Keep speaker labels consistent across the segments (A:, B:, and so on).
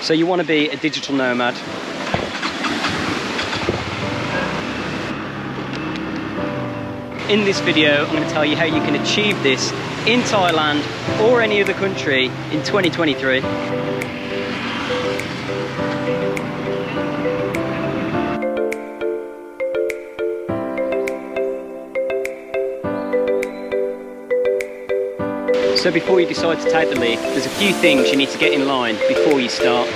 A: So you want to be a digital nomad. In this video, I'm going to tell you how you can achieve this in Thailand or any other country in 2023. So before you decide to take the leap, there's a few things you need to get in line before you start.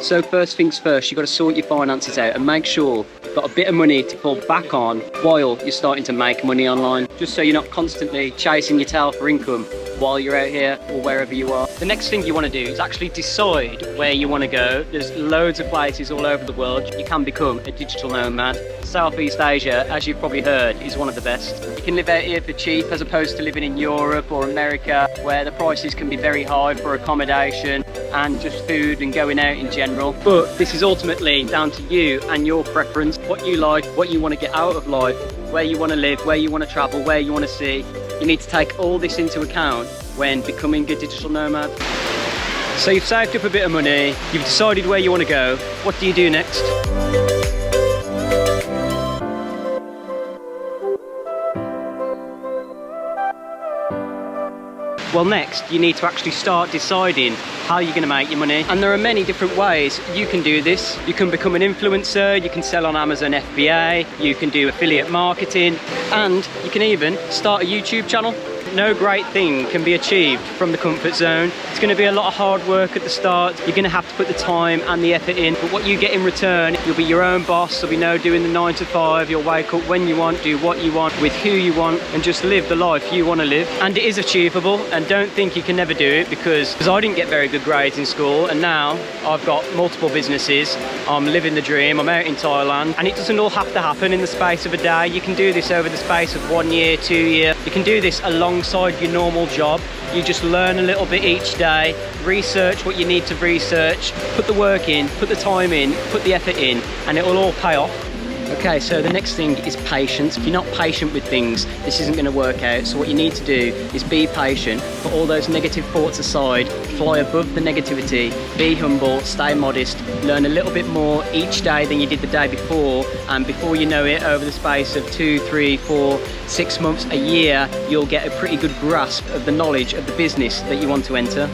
A: So first things first, you've got to sort your finances out and make sure you've got a bit of money to fall back on while you're starting to make money online, just so you're not constantly chasing your tail for income while you're out here or wherever you are. The next thing you want to do is actually decide where you want to go. There's loads of places all over the world you can become a digital nomad. Southeast Asia, as you've probably heard, is one of the best. You can live out here for cheap as opposed to living in Europe or America, where the prices can be very high for accommodation and just food and going out in general. But this is ultimately down to you and your preference, what you like, what you want to get out of life, where you want to live, where you want to travel, where you want to see. You need to take all this into account when becoming a digital nomad. So you've saved up a bit of money, you've decided where you want to go. What do you do next? Well, next you need to actually start deciding how you're going to make your money. And there are many different ways you can do this. You can become an influencer, you can sell on Amazon FBA, you can do affiliate marketing, and you can even start a YouTube channel. No great thing can be achieved from the comfort zone. It's going to be a lot of hard work at the start. You're going to have to put the time and the effort in, but what you get in return, you'll be your own boss. There'll be no doing the 9 to 5. You'll wake up when you want, do what you want, with who you want, and just live the life you want to live. And it is achievable, and don't think you can never do it, because I didn't get very good grades in school, and now I've got multiple businesses. I'm living the dream. I'm out in Thailand, and it doesn't all have to happen in the space of a day. You can do this over the space of 1 year, 2 years. You can do this alongside your normal job. You just learn a little bit each day, research what you need to research, put the work in, put the time in, put the effort in, and it will all pay off. Okay, so the next thing is patience. If you're not patient with things, this isn't going to work out. So what you need to do is be patient, put all those negative thoughts aside, fly above the negativity, be humble, stay modest, learn a little bit more each day than you did the day before, and before you know it, over the space of 2, 3, 4, 6 months, a year, you'll get a pretty good grasp of the knowledge of the business that you want to enter.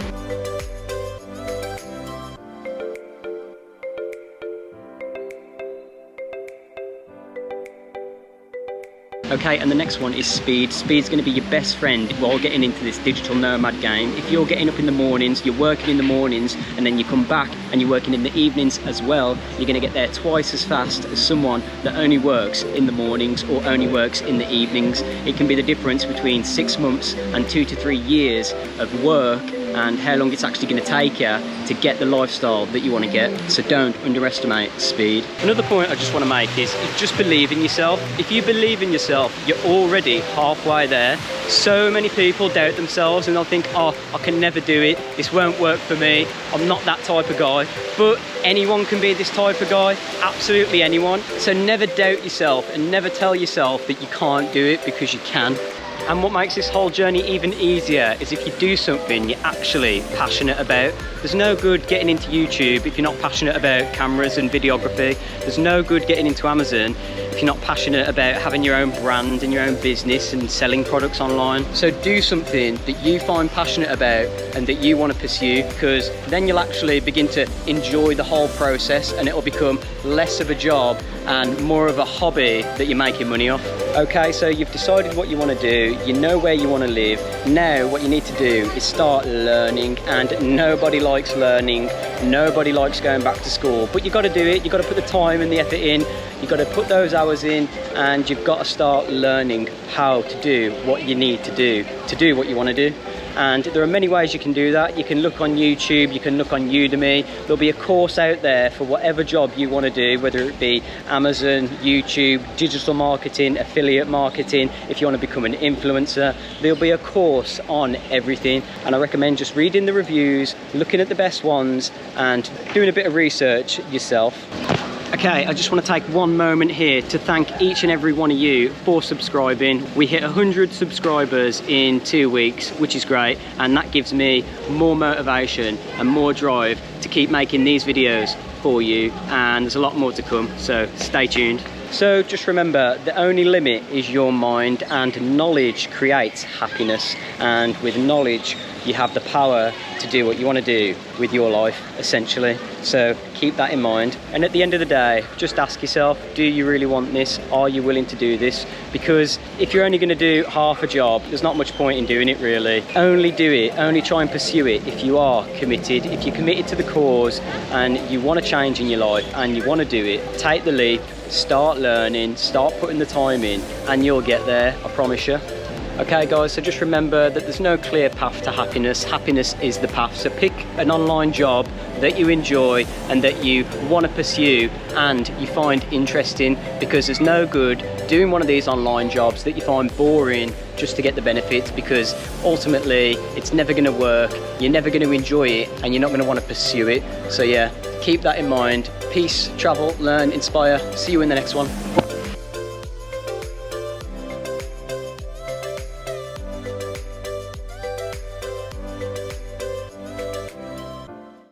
A: Okay, and the next one is speed. Speed's going to be your best friend while getting into this digital nomad game. If you're getting up in the mornings, you're working in the mornings, and then you come back and you're working in the evenings as well, you're going to get there twice as fast as someone that only works in the mornings or only works in the evenings. It can be the difference between 6 months and 2 to 3 years of work, and how long it's actually going to take you to get the lifestyle that you want to get. So don't underestimate speed. Another point I just want to make is just believe in yourself. If you believe in yourself, you're already halfway there. So many people doubt themselves and they'll think, oh, I can never do it, this won't work for me, I'm not that type of guy. But anyone can be this type of guy, absolutely anyone. So never doubt yourself and never tell yourself that you can't do it, because you can. And what makes this whole journey even easier is if you do something you're actually passionate about. There's no good getting into YouTube if you're not passionate about cameras and videography. There's no good getting into Amazon if you're not passionate about having your own brand and your own business and selling products online. So do something that you find passionate about and that you want to pursue, because then you'll actually begin to enjoy the whole process, and it will become less of a job and more of a hobby that you're making money off. Okay, so you've decided what you want to do, you know where you want to live. Now what you need to do is start learning, and nobody likes learning, nobody likes going back to school, but you've got to do it. You've got to put the time and the effort in, you've got to put those hours in, and you've got to start learning how to do what you need to do what you want to do. And there are many ways you can do that. You can look on YouTube, you can look on Udemy. There'll be a course out there for whatever job you want to do, whether it be Amazon, YouTube, digital marketing, affiliate marketing. If you want to become an influencer, there'll be a course on everything. And I recommend just reading the reviews, looking at the best ones, and doing a bit of research yourself. Okay, I just want to take one moment here to thank each and every one of you for subscribing. We hit 100 subscribers in 2 weeks, which is great, and that gives me more motivation and more drive to keep making these videos for you, and there's a lot more to come, so stay tuned. So just remember, the only limit is your mind, and knowledge creates happiness, and with knowledge you have the power to do what you want to do with your life, essentially. So keep that in mind, and at the end of the day, just ask yourself, do you really want this? Are you willing to do this? Because if you're only going to do half a job, there's not much point in doing it, really. Only do it, only try and pursue it if you are committed. If you're committed to the cause and you want to change in your life and you want to do it, take the leap, start learning, start putting the time in, and you'll get there, I promise you. Okay guys, so just remember that there's no clear path to happiness. Happiness is the path. So pick an online job that you enjoy and that you want to pursue and you find interesting, because there's no good doing one of these online jobs that you find boring just to get the benefits, because ultimately it's never going to work, you're never going to enjoy it, and you're not going to want to pursue it. So yeah, keep that in mind. Peace, travel, learn, inspire. See you in the next one.